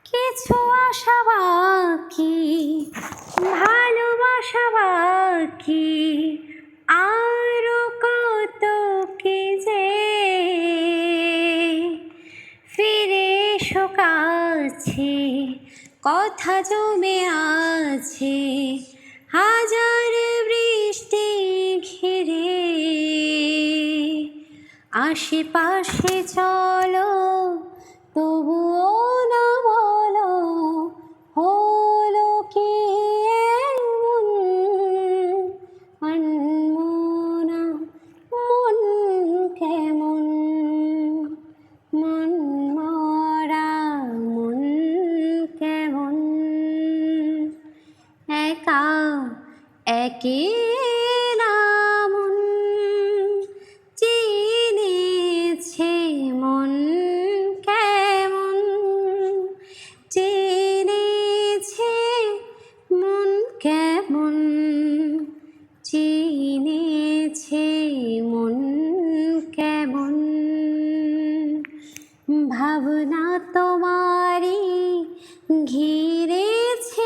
কিছু আশা বাকি, ভালোবাসা বাকি, আরো কত কি যে। ফিরে এসো কাছে, কথা জমে আছে হাজার বৃষ্টি ঘিরে। আশেপাশে চলো, তবুও না বলো হলো কি এমন। আনমনা মন কেমন, মন মরা মন কেমন। একা একেলা মন চিনেছে মন কেমন, চিনেছে মন কেমন, চিনেছে মন কেমন। ভাবনা তোমারই ঘিরেছে